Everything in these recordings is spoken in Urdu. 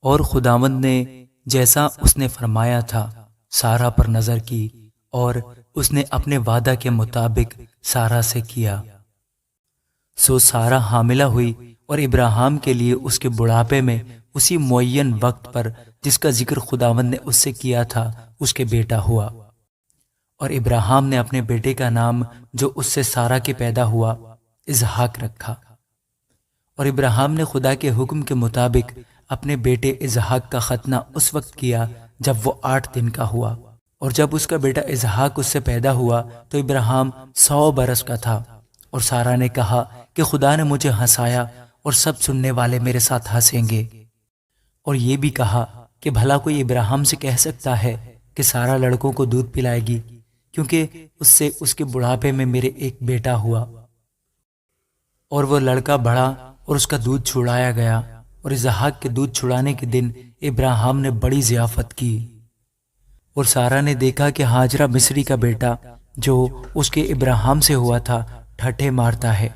اور خداوند نے جیسا اس نے فرمایا تھا سارا پر نظر کی، اور اس نے اپنے وعدہ کے مطابق سارا سے کیا۔ سو سارا حاملہ ہوئی، اور ابراہیم کے لیے اس کے بڑھاپے میں اسی معین وقت پر جس کا ذکر خداوند نے اس سے کیا تھا اس کے بیٹا ہوا۔ اور ابراہیم نے اپنے بیٹے کا نام جو اس سے سارا کے پیدا ہوا اسحاق رکھا۔ اور ابراہیم نے خدا کے حکم کے مطابق اپنے بیٹے اسحاق کا ختنہ اس وقت کیا جب وہ 8 دن کا ہوا۔ اور جب اس کا بیٹا اسحاق اس سے پیدا ہوا تو ابراہیم 100 برس کا تھا۔ اور سارا نے کہا کہ خدا نے مجھے ہنسایا اور سب سننے والے میرے ساتھ ہنسیں گے۔ اور یہ بھی کہا کہ بھلا کوئی ابراہیم سے کہہ سکتا ہے کہ سارا لڑکوں کو دودھ پلائے گی، کیونکہ اس سے اس کے بڑھاپے میں میرے ایک بیٹا ہوا۔ اور وہ لڑکا بڑھا اور اس کا دودھ چھڑایا گیا۔ اور اسحاق کے دودھ چھڑانے کے دن ابراہیم نے بڑی ضیافت کی۔ اور سارا نے دیکھا کہ ہاجرہ مصری کا بیٹا جو اس کے ابراہیم سے ہوا تھا ٹھٹھے مارتا ہے۔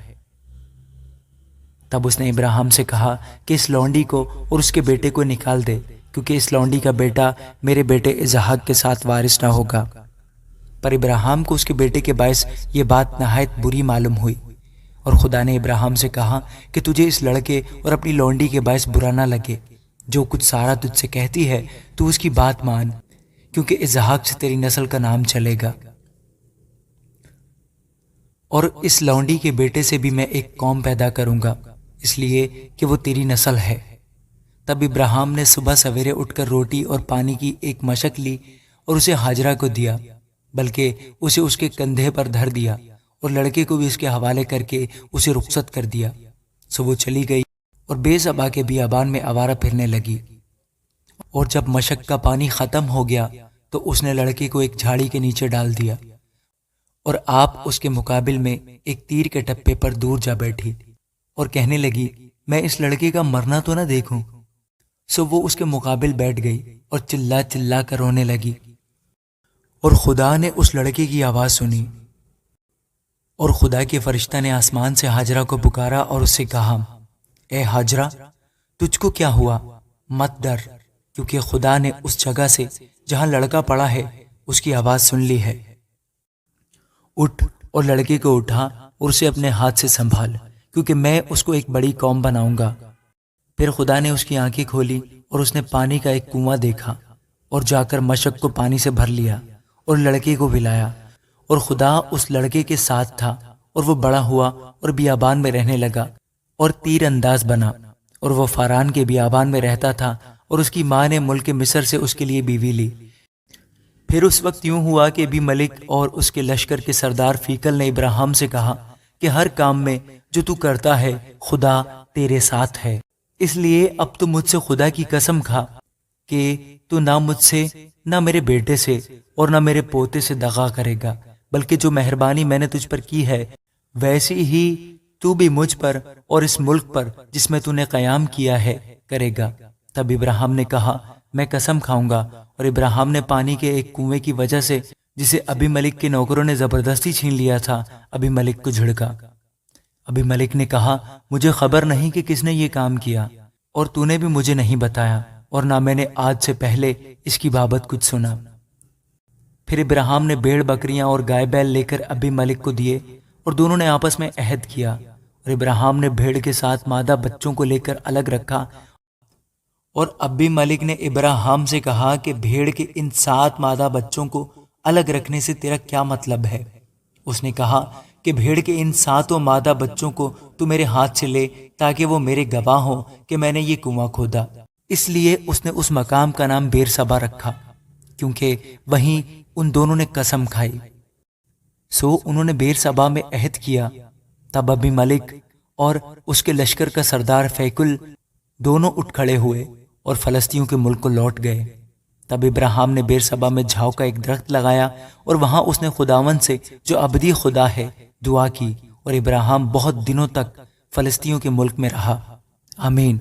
تب اس نے ابراہیم سے کہا کہ اس لونڈی کو اور اس کے بیٹے کو نکال دے، کیونکہ اس لونڈی کا بیٹا میرے بیٹے اسحاق کے ساتھ وارث نہ ہوگا۔ پر ابراہیم کو اس کے بیٹے کے باعث یہ بات نہایت بری معلوم ہوئی۔ اور خدا نے ابراہیم سے کہا کہ تجھے اس لڑکے اور اپنی لونڈی کے باعث برا نہ لگے، جو کچھ سارا تجھ سے کہتی ہے تو اس کی بات مان، کیونکہ اسحاق سے تیری نسل کا نام چلے گا، اور اس لونڈی کے بیٹے سے بھی میں ایک قوم پیدا کروں گا، اس لیے کہ وہ تیری نسل ہے۔ تب ابراہیم نے صبح سویرے اٹھ کر روٹی اور پانی کی ایک مشک لی اور اسے ہاجرہ کو دیا، بلکہ اسے اس کے کندھے پر دھر دیا، اور لڑکے کو بھی اس کے حوالے کر کے اسے رخصت کر دیا۔ سو وہ چلی گئی اور بے صبا کے بیابان میں آوارہ پھرنے لگی۔ اور جب مشک کا پانی ختم ہو گیا تو اس نے لڑکے کو ایک جھاڑی کے نیچے ڈال دیا، اور آپ اس کے مقابل میں ایک تیر کے ٹپے پر دور جا بیٹھی اور کہنے لگی میں اس لڑکے کا مرنا تو نہ دیکھوں۔ سو وہ اس کے مقابل بیٹھ گئی اور چلا چلا کر رونے لگی۔ اور خدا نے اس لڑکے کی آواز سنی، اور خدا کے فرشتہ نے آسمان سے ہاجرہ کو پکارا اور اس سے کہا اے ہاجرہ تجھ کو کیا ہوا؟ مت ڈر، کیونکہ خدا نے اس جگہ سے جہاں لڑکا پڑا ہے اس کی آواز سن لی ہے۔ اٹھ اور لڑکے کو اٹھا اور اسے اپنے ہاتھ سے سنبھال، کیونکہ میں اس کو ایک بڑی قوم بناؤں گا۔ پھر خدا نے اس کی آنکھیں کھولی اور اس نے پانی کا ایک کنواں دیکھا، اور جا کر مشک کو پانی سے بھر لیا اور لڑکے کو پلایا۔ اور خدا اس لڑکے کے ساتھ تھا، اور وہ بڑا ہوا اور بیابان میں رہنے لگا اور تیر انداز بنا، اور وہ فاران کے بیابان میں رہتا تھا، اور اس کی ماں نے ملک مصر سے اس کے لیے بیوی لی۔ پھر اس وقت یوں ہوا کہ ابی ملک اور اس کے لشکر کے سردار فیکل نے ابراہیم سے کہا کہ ہر کام میں جو تو کرتا ہے خدا تیرے ساتھ ہے، اس لیے اب تو مجھ سے خدا کی قسم کھا کہ تو نہ مجھ سے، نہ میرے بیٹے سے، اور نہ میرے پوتے سے دغا کرے گا، بلکہ جو مہربانی میں نے تجھ پر کی ہے ویسی ہی تو بھی مجھ پر اور اس ملک پر جس میں تو نے قیام کیا ہے کرے گا۔ تب ابراہیم نے کہا میں قسم کھاؤں گا۔ اور ابراہیم نے پانی کے ایک کنویں کی وجہ سے جسے ابی ملک کے نوکروں نے زبردستی چھین لیا تھا ابی ملک کو جھڑکا۔ ابی ملک نے کہا مجھے خبر نہیں کہ کس نے یہ کام کیا، اور تو نے بھی مجھے نہیں بتایا، اور نہ میں نے آج سے پہلے اس کی بابت کچھ سنا۔ پھر ابراہیم نے بھیڑ بکریاں اور گائے بیل لے کر ابی ملک کو دیے، اور دونوں نے آپس میں عہد کیا۔ اور ابراہیم نے بھیڑ کے ساتھ مادہ بچوں کو لے کر الگ رکھا، اور ابی ملک نے ابراہیم سے کہا کہ بھیڑ کے ان 7 مادہ بچوں کو الگ رکھنے سے تیرا کیا مطلب ہے؟ اس نے کہا کہ بھیڑ کے ان 7 مادہ بچوں کو تو میرے ہاتھ سے لے، تاکہ وہ میرے گواہ ہوں کہ میں نے یہ کنواں کھودا۔ اس لیے اس نے اس مقام کا نام بیر سبا رکھا، کیونکہ وہیں ان دونوں نے قسم کھائی۔ سو انہوں نے بیر سبا میں عہد کیا۔ تب ابی ملک اور اس کے لشکر کا سردار فیکل دونوں اٹھ کھڑے ہوئے اور فلسطینیوں کے ملک کو لوٹ گئے۔ تب ابراہیم نے بیر سبا میں جھاؤ کا ایک درخت لگایا، اور وہاں اس نے خداوند سے جو ابدی خدا ہے دعا کی، اور ابراہیم بہت دنوں تک فلسطینیوں کے ملک میں رہا۔ آمین۔